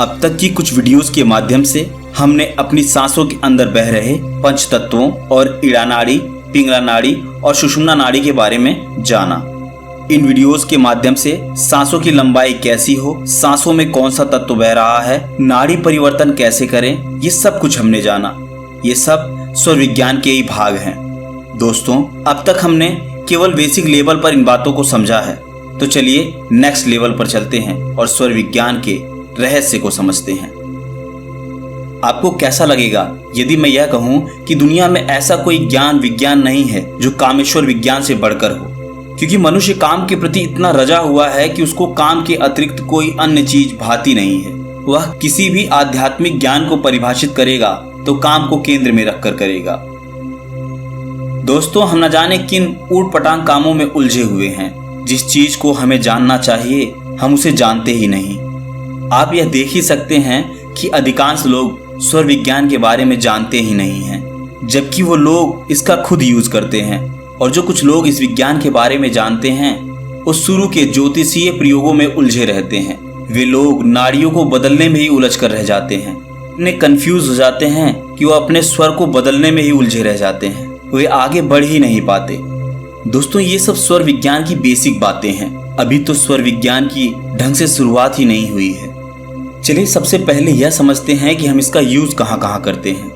अब तक की कुछ वीडियोस के माध्यम से हमने अपनी सांसों के अंदर बह रहे पंच तत्वों और ईड़ा नाड़ी, पिंगला नाड़ी और सुषुम्ना नाड़ी के बारे में जाना। इन वीडियोस के माध्यम से सांसों की लंबाई कैसी हो, सांसों में कौन सा तत्व बह रहा है, नाड़ी परिवर्तन कैसे करें, ये सब कुछ हमने जाना। ये सब स्वर विज्ञान के ही भाग हैं। दोस्तों, अब तक हमने केवल बेसिक लेवल पर इन बातों को समझा है, तो चलिए नेक्स्ट लेवल पर चलते हैं और स्वर विज्ञान के रहस्य को समझते हैं। आपको कैसा लगेगा यदि मैं यह कहूं कि दुनिया में ऐसा कोई ज्ञान विज्ञान नहीं है जो कामेश्वर विज्ञान से बढ़कर हो, क्योंकि मनुष्य काम के प्रति इतना रजा हुआ है कि उसको काम के अतिरिक्त कोई अन्य चीज भाती नहीं है। वह किसी भी आध्यात्मिक ज्ञान को परिभाषित करेगा तो काम को केंद्र में रखकर करेगा। दोस्तों, हम न जाने किन ऊट-पटांग कामों में उलझे हुए हैं। जिस चीज को हमें जानना चाहिए हम उसे जानते ही नहीं। आप यह देख ही सकते हैं कि अधिकांश लोग स्वर विज्ञान के बारे में जानते ही नहीं हैं, जबकि वो लोग इसका खुद यूज करते हैं। और जो कुछ लोग इस विज्ञान के बारे में जानते हैं वो शुरू के ज्योतिषीय प्रयोगों में उलझे रहते हैं। वे लोग नाड़ियों को बदलने में ही उलझ कर रह जाते हैं, इतने कंफ्यूज हो जाते हैं कि वो अपने स्वर को बदलने में ही उलझे रह जाते हैं, वे आगे बढ़ ही नहीं पाते। दोस्तों, ये सब स्वर विज्ञान की बेसिक बातें हैं। अभी तो स्वर विज्ञान की ढंग से शुरुआत ही नहीं हुई है। चलिए सबसे पहले यह समझते हैं कि हम इसका यूज कहाँ कहाँ करते हैं।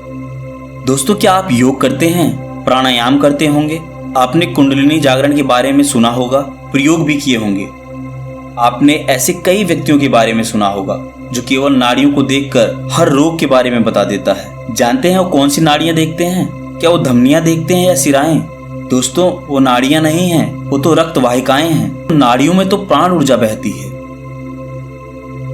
दोस्तों, क्या आप योग करते हैं, प्राणायाम करते होंगे? आपने कुंडलिनी जागरण के बारे में सुना होगा, प्रयोग भी किए होंगे। आपने ऐसे कई व्यक्तियों के बारे में सुना होगा जो केवल नाड़ियों को देखकर हर रोग के बारे में बता देता है। जानते हैं वो कौन सी नाड़ियां देखते हैं? क्या वो धमनियां देखते हैं या सिराएं? दोस्तों, वो नाड़ियां नहीं हैं, वो तो रक्त वाहिकाएं हैं। नाड़ियों में तो प्राण ऊर्जा बहती है।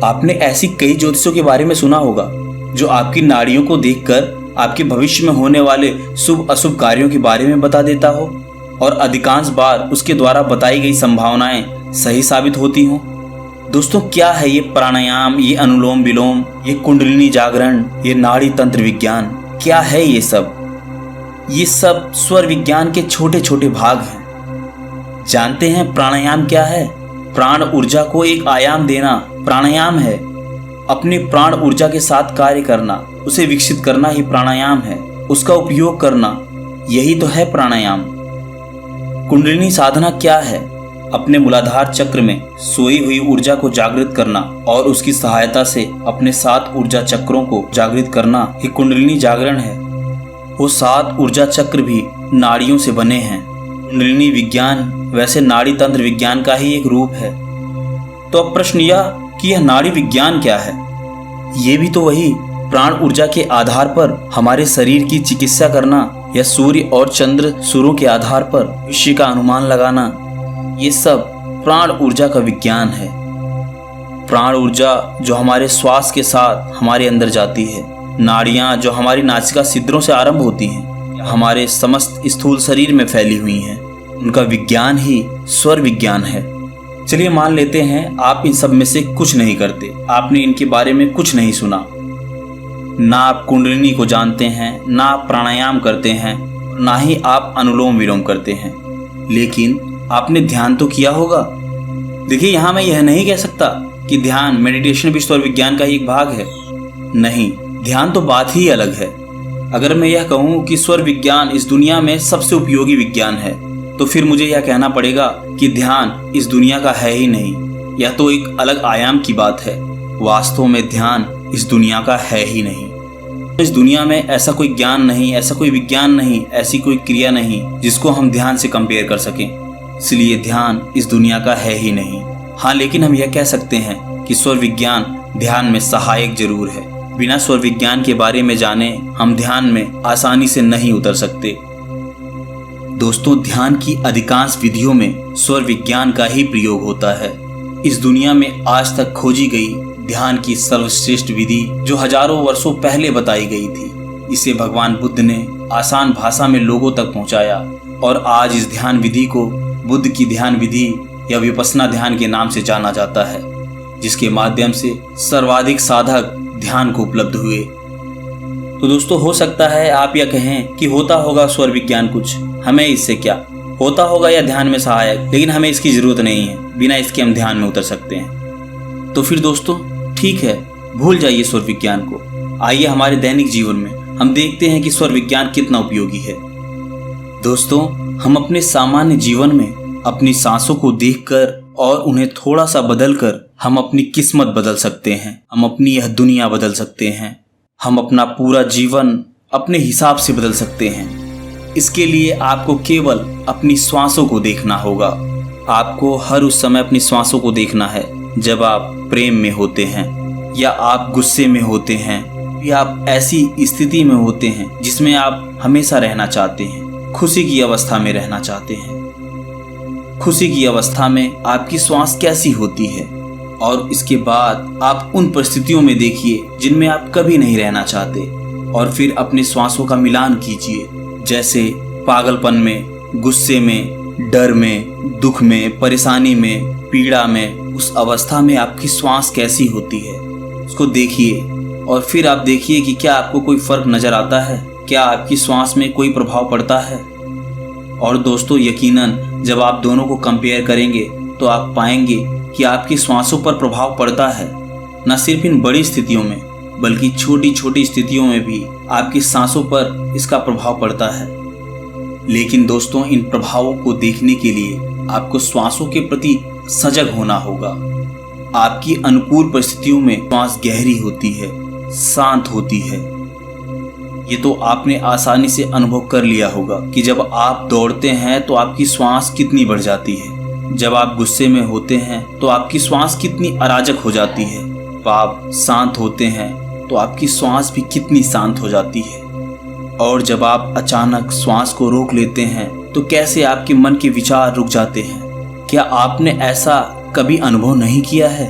आपने ऐसी कई ज्योतिषों के बारे में सुना होगा जो आपकी नाड़ियों को देखकर आपके भविष्य में होने वाले शुभ अशुभ कार्यों के बारे में बता देता हो, और अधिकांश बार उसके द्वारा बताई गई संभावनाएं सही साबित होती हों। दोस्तों, क्या है ये प्राणायाम, ये अनुलोम विलोम, ये कुंडलिनी जागरण, ये नाड़ी तंत्र विज्ञान? क्या है ये सब? ये सब स्वर विज्ञान के छोटे छोटे भाग हैं। जानते हैं प्राणायाम क्या है? प्राण ऊर्जा को एक आयाम देना प्राणायाम है। अपने प्राण ऊर्जा के साथ कार्य करना, उसे विकसित करना ही प्राणायाम है। उसका उपयोग करना, यही तो है प्राणायाम। कुंडलिनी साधना क्या है? अपने मूलाधार चक्र में सोई हुई ऊर्जा को जागृत करना और उसकी सहायता से अपने 7 ऊर्जा चक्रों को जागृत करना ही कुंडलिनी जागरण है। वो 7 ऊर्जा चक्र भी नाड़ियों से बने हैं। कुंडलिनी विज्ञान वैसे नाड़ी तंत्र विज्ञान का ही एक रूप है। तो अब प्रश्न यह कि यह नाड़ी विज्ञान क्या है? ये भी तो वही प्राण ऊर्जा के आधार पर हमारे शरीर की चिकित्सा करना या सूर्य और चंद्र सूर्यों के आधार पर भविष्य का अनुमान लगाना, ये सब प्राण ऊर्जा का विज्ञान है। प्राण ऊर्जा जो हमारे श्वास के साथ हमारे अंदर जाती है, नाड़ियां जो हमारी नासिका छिद्रों से आरंभ होती हैं, हमारे समस्त स्थूल शरीर में फैली हुई हैं, उनका विज्ञान ही स्वर विज्ञान है। चलिए मान लेते हैं आप इन सब में से कुछ नहीं करते, आपने इनके बारे में कुछ नहीं सुना, ना आप कुंडलिनी को जानते हैं, ना आप प्राणायाम करते हैं, ना ही आप अनुलोम विलोम करते हैं, लेकिन आपने ध्यान तो किया होगा। देखिए, यहाँ मैं यह नहीं कह सकता कि ध्यान मेडिटेशन भी स्वर विज्ञान का ही एक भाग है। नहीं, ध्यान तो बात ही अलग है। अगर मैं यह कहूँ कि स्वर विज्ञान इस दुनिया में सबसे उपयोगी विज्ञान है, तो फिर मुझे यह कहना पड़ेगा कि ध्यान इस दुनिया का है ही नहीं। यह तो एक अलग आयाम की बात है। वास्तव में ध्यान इस दुनिया का है ही नहीं। इस दुनिया में ऐसा कोई ज्ञान नहीं, ऐसा कोई विज्ञान नहीं, ऐसी कोई क्रिया नहीं जिसको हम ध्यान से कंपेयर कर सकें। इसलिए ध्यान इस दुनिया का है ही नहीं। हाँ, लेकिन हम यह कह सकते हैं कि स्वर विज्ञान ध्यान में सहायक जरूर है। बिना स्वर विज्ञान के बारे में जाने हम ध्यान में आसानी से नहीं उतर सकते। दोस्तों, ध्यान की अधिकांश विधियों में स्वर विज्ञान का ही प्रयोग होता है। इस दुनिया में आज तक खोजी गई ध्यान की सर्वश्रेष्ठ विधि जो हजारों वर्षों पहले बताई गई थी, इसे भगवान बुद्ध ने आसान भाषा में लोगों तक पहुंचाया, और आज इस ध्यान विधि को बुद्ध की ध्यान विधि या विपश्यना ध्यान के नाम से जाना जाता है, जिसके माध्यम से सर्वाधिक साधक ध्यान को उपलब्ध हुए। तो दोस्तों, हो सकता है आप यह कहें कि होता होगा स्वर विज्ञान कुछ, हमें इससे क्या, होता होगा या ध्यान में सहायक, लेकिन हमें इसकी जरूरत नहीं है, बिना इसके हम ध्यान में उतर सकते हैं। तो फिर दोस्तों ठीक है, भूल जाइए स्वर विज्ञान को। आइए हमारे दैनिक जीवन में हम देखते हैं कि स्वर विज्ञान कितना उपयोगी है। दोस्तों, हम अपने सामान्य जीवन में अपनी सांसों को देखकर और उन्हें थोड़ा सा बदलकर हम अपनी किस्मत बदल सकते हैं, हम अपनी यह दुनिया बदल सकते हैं, हम अपना पूरा जीवन अपने हिसाब से बदल सकते हैं। इसके लिए आपको केवल अपनी श्वासों को देखना होगा। आपको हर उस समय अपनी श्वासों को देखना है जब आप प्रेम में होते हैं, या आप गुस्से में होते हैं, या आप ऐसी स्थिति में होते हैं जिसमें आप हमेशा रहना चाहते हैं, खुशी की अवस्था में रहना चाहते हैं। खुशी की अवस्था में आपकी श्वास कैसी होती है, और इसके बाद आप उन परिस्थितियों में देखिए जिनमें आप कभी नहीं रहना चाहते, और फिर अपने श्वासों का मिलान कीजिए। जैसे पागलपन में, गुस्से में, डर में, दुख में, परेशानी में, पीड़ा में, उस अवस्था में आपकी श्वास कैसी होती है उसको देखिए, और फिर आप देखिए कि क्या आपको कोई फर्क नजर आता है, क्या आपकी श्वास में कोई प्रभाव पड़ता है। और दोस्तों, यकीनन जब आप दोनों को कंपेयर करेंगे तो आप पाएंगे कि आपकी श्वासों पर प्रभाव पड़ता है। न सिर्फ इन बड़ी स्थितियों में बल्कि छोटी छोटी स्थितियों में भी आपकी सांसों पर इसका प्रभाव पड़ता है। लेकिन दोस्तों, इन प्रभावों को देखने के लिए आपको श्वासों के प्रति सजग होना होगा। आपकी अनुकूल परिस्थितियों में श्वास गहरी होती है, शांत होती है। ये तो आपने आसानी से अनुभव कर लिया होगा कि जब आप दौड़ते हैं तो आपकी श्वास कितनी बढ़ जाती है, जब आप गुस्से में होते हैं तो आपकी श्वास कितनी अराजक हो जाती है, जब आप शांत होते हैं तो आपकी श्वास भी कितनी शांत हो जाती है, और जब आप अचानक श्वास को रोक लेते हैं तो कैसे आपके मन के विचार रुक जाते हैं। क्या आपने ऐसा कभी अनुभव नहीं किया है?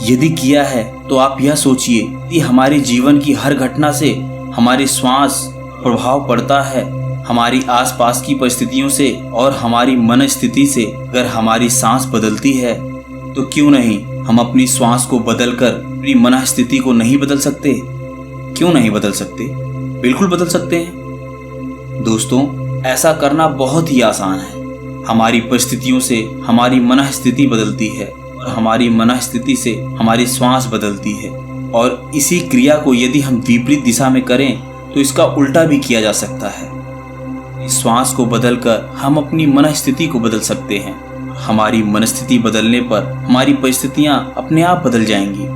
यदि किया है तो आप यह सोचिए कि हमारे जीवन की हर घटना से हमारी श्वास प्रभाव पड़ता है, हमारी आसपास की परिस्थितियों से और हमारी मन स्थिति से। अगर हमारी सांस बदलती है तो क्यों नहीं हम अपनी श्वास को बदलकर अपनी मन स्थिति को नहीं बदल सकते? क्यों नहीं बदल सकते? बिल्कुल बदल सकते हैं। दोस्तों, ऐसा करना बहुत ही आसान है। हमारी परिस्थितियों से हमारी मन स्थिति बदलती है, और हमारी मन स्थिति से हमारी श्वास बदलती है, और इसी क्रिया को यदि हम विपरीत दिशा में करें तो इसका उल्टा भी किया जा सकता है। इस श्वास को बदलकर हम अपनी मन स्थिति को बदल सकते हैं। हमारी मन स्थिति बदलने पर हमारी परिस्थितियां अपने आप बदल जाएंगी,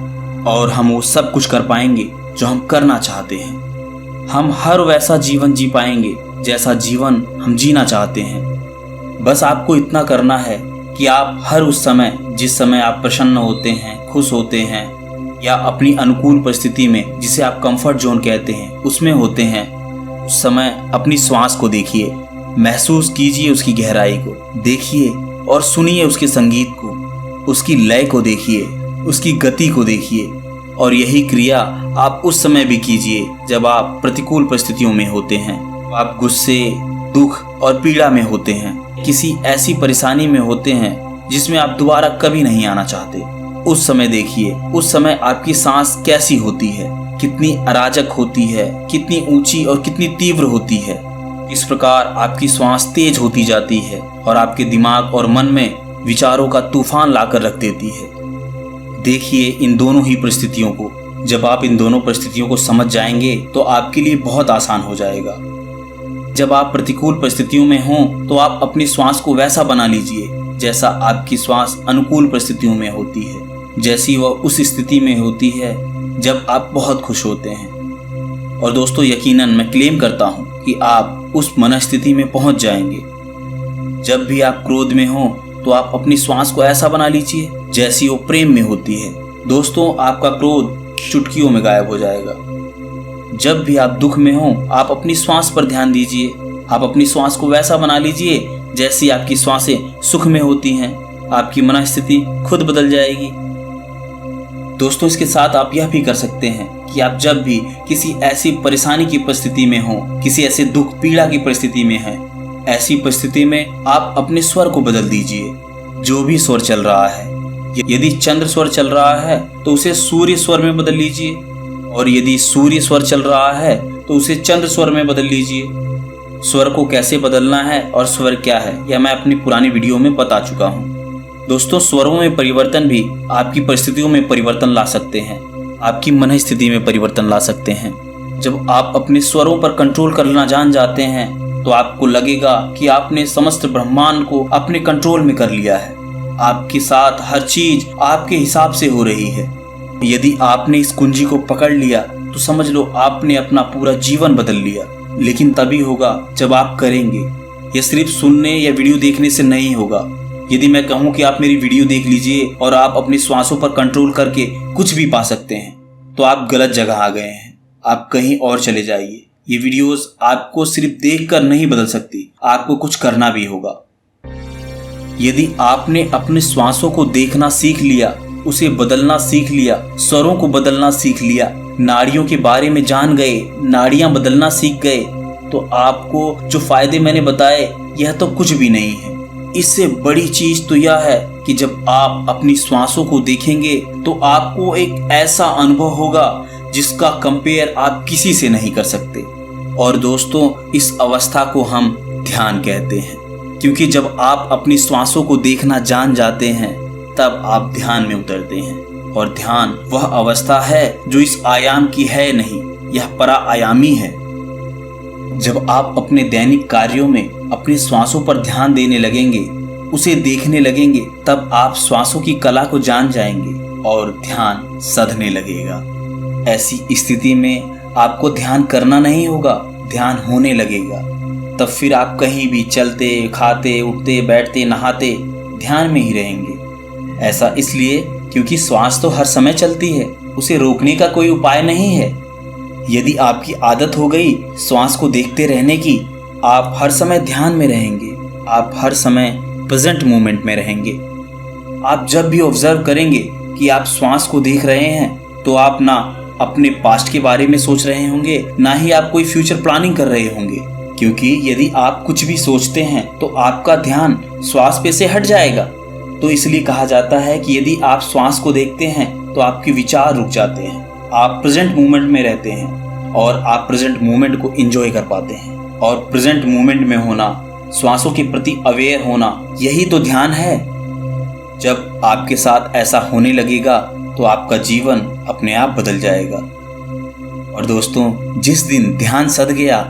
और हम वो सब कुछ कर पाएंगे जो हम करना चाहते हैं। हम हर वैसा जीवन जी पाएंगे जैसा जीवन हम जीना चाहते हैं। बस आपको इतना करना है कि आप हर उस समय, जिस समय आप प्रसन्न होते हैं, खुश होते हैं, या अपनी अनुकूल परिस्थिति में जिसे आप कंफर्ट जोन कहते हैं उसमें होते हैं, उस समय अपनी श्वास को देखिए, महसूस कीजिए उसकी गहराई को, देखिए और सुनिए उसके संगीत को, उसकी लय को देखिए, उसकी गति को देखिए। और यही क्रिया आप उस समय भी कीजिए जब आप प्रतिकूल परिस्थितियों में होते हैं, आप गुस्से, दुख और पीड़ा में होते हैं, किसी ऐसी परेशानी में होते हैं जिसमें आप दोबारा कभी नहीं आना चाहते। उस समय देखिए, उस समय आपकी सांस कैसी होती है, कितनी अराजक होती है, कितनी ऊंची और कितनी तीव्र होती है। इस प्रकार आपकी श्वास तेज होती जाती है और आपके दिमाग और मन में विचारों का तूफान लाकर रख देती है। देखिए इन दोनों ही परिस्थितियों को, जब आप इन दोनों परिस्थितियों को समझ जाएंगे तो आपके लिए बहुत आसान हो जाएगा। जब आप प्रतिकूल परिस्थितियों में हों तो आप अपनी श्वास को वैसा बना लीजिए जैसा आपकी श्वास अनुकूल परिस्थितियों में होती है, जैसी वह उस स्थिति में होती है जब आप बहुत खुश होते हैं। और दोस्तों, यकीनन मैं क्लेम करता हूँ कि आप उस मनस्थिति में पहुँच जाएंगे। जब भी आप क्रोध में हो तो आप अपनी श्वास को ऐसा बना लीजिए जैसी वो प्रेम में होती है। दोस्तों, आपका क्रोध चुटकियों में गायब हो जाएगा। जब भी आप दुख में हो आप अपनी श्वास पर ध्यान दीजिए, आप अपनी श्वास को वैसा बना लीजिए जैसी आपकी श्वासें सुख में होती हैं। आपकी मनस्थिति खुद बदल जाएगी। दोस्तों, इसके साथ आप यह भी कर सकते हैं कि आप जब भी किसी ऐसी परेशानी की परिस्थिति में हो, किसी ऐसे दुख पीड़ा की परिस्थिति में हैं, ऐसी परिस्थिति में आप अपने स्वर को बदल दीजिए। जो भी स्वर चल रहा है, यदि चंद्र स्वर चल रहा है तो उसे सूर्य स्वर में बदल लीजिए, और यदि सूर्य स्वर चल रहा है तो उसे चंद्र स्वर में बदल लीजिए। स्वर को कैसे बदलना है और स्वर क्या है, यह मैं अपनी पुरानी वीडियो में बता चुका हूँ। दोस्तों, स्वरों में परिवर्तन भी आपकी परिस्थितियों में परिवर्तन ला सकते हैं, आपकी मन स्थिति में परिवर्तन ला सकते हैं। जब आप अपने स्वरों पर कंट्रोल करना जान जाते हैं तो आपको लगेगा कि आपने समस्त ब्रह्मांड को अपने कंट्रोल में कर लिया है। आपके साथ हर चीज आपके हिसाब से हो रही है। यदि आपने इस कुंजी को पकड़ लिया तो समझ लो आपने अपना पूरा जीवन बदल लिया। लेकिन तभी होगा जब आप करेंगे। यह सिर्फ सुनने या वीडियो देखने से नहीं होगा। यदि मैं कहूँ कि आप मेरी वीडियो देख लीजिए और आप अपनी श्वासों पर कंट्रोल करके कुछ भी पा सकते हैं, तो आप गलत जगह आ गए हैं। आप कहीं और चले जाइए। ये वीडियोस आपको सिर्फ देखकर नहीं बदल सकती, आपको कुछ करना भी होगा। यदि आपने अपने श्वासों को देखना सीख लिया, उसे बदलना सीख लिया, स्वरों को बदलना सीख लिया, नाड़ियों के बारे में जान गए, नाड़ियां बदलना सीख गए, तो आपको जो फायदे मैंने बताए यह तो कुछ भी नहीं है। इससे बड़ी चीज तो यह है कि जब आप अपनी श्वासों को देखेंगे तो आपको एक ऐसा अनुभव होगा जिसका कंपेयर आप किसी से नहीं कर सकते। और दोस्तों, इस अवस्था को हम ध्यान कहते हैं, क्योंकि जब आप अपनी श्वासों को देखना जान जाते हैं तब आप ध्यान में उतरते हैं। और ध्यान वह अवस्था है जो इस आयाम की है नहीं, यह परा आयामी है। जब आप अपने दैनिक कार्यों में अपनी श्वासों पर ध्यान देने लगेंगे, उसे देखने लगेंगे, तब आप श्वासों की कला को जान जाएंगे और ध्यान सधने लगेगा। ऐसी स्थिति में आपको ध्यान करना नहीं होगा, ध्यान होने लगेगा। तब फिर आप कहीं भी चलते, खाते, उठते, बैठते, नहाते ध्यान में ही रहेंगे। ऐसा इसलिए क्योंकि श्वास तो हर समय चलती है, उसे रोकने का कोई उपाय नहीं है। यदि आपकी आदत हो गई श्वास को देखते रहने की, आप हर समय ध्यान में रहेंगे, आप हर समय प्रेजेंट मोमेंट में रहेंगे। आप जब भी ऑब्जर्व करेंगे कि आप श्वास को देख रहे हैं तो आप ना अपने पास्ट के बारे में सोच रहे होंगे, ना ही आप कोई फ्यूचर प्लानिंग कर रहे होंगे। क्योंकि यदि आप कुछ भी सोचते हैं तो आपका ध्यान श्वास पे से हट जाएगा। तो इसलिए कहा जाता है कि यदि आप श्वास को देखते हैं तो आपके विचार रुक जाते हैं, आप प्रेजेंट मोमेंट में रहते हैं और आप प्रेजेंट मोमेंट को एंजॉय कर पाते हैं। और प्रेजेंट मोमेंट में होना, श्वासों के प्रति अवेयर होना, यही तो ध्यान है। जब आपके साथ ऐसा होने लगेगा तो आपका जीवन अपने आप बदल जाएगा। और दोस्तों, जिस दिन ध्यान सध गया,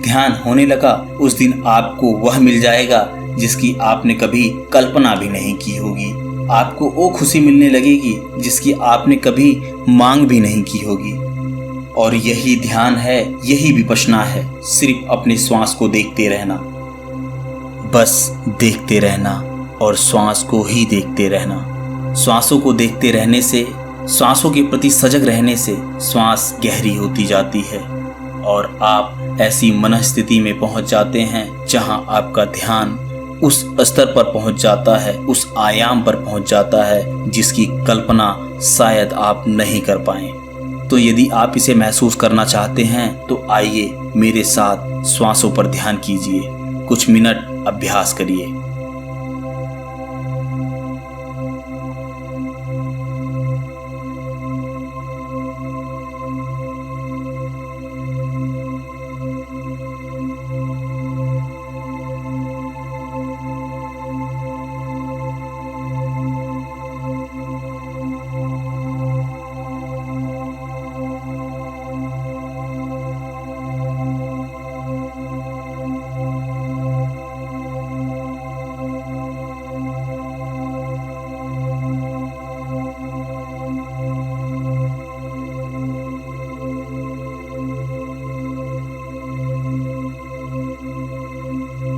ध्यान होने लगा, उस दिन आपको वह मिल जाएगा जिसकी आपने कभी कल्पना भी नहीं की होगी। आपको वो खुशी मिलने लगेगी जिसकी आपने कभी मांग भी नहीं की होगी। और यही ध्यान है, यही विपश्यना है, सिर्फ अपने श्वास को देखते रहना, बस देखते रहना और श्वास को ही देखते रहना। श्वासों को देखते रहने से, श्वासों के प्रति सजग रहने से श्वास गहरी होती जाती है और आप ऐसी मनस्थिति में पहुंच जाते हैं जहां आपका ध्यान उस स्तर पर पहुंच जाता है, उस आयाम पर पहुंच जाता है जिसकी कल्पना शायद आप नहीं कर पाएं। तो यदि आप इसे महसूस करना चाहते हैं तो आइए मेरे साथ श्वासों पर ध्यान कीजिए, कुछ मिनट अभ्यास करिए।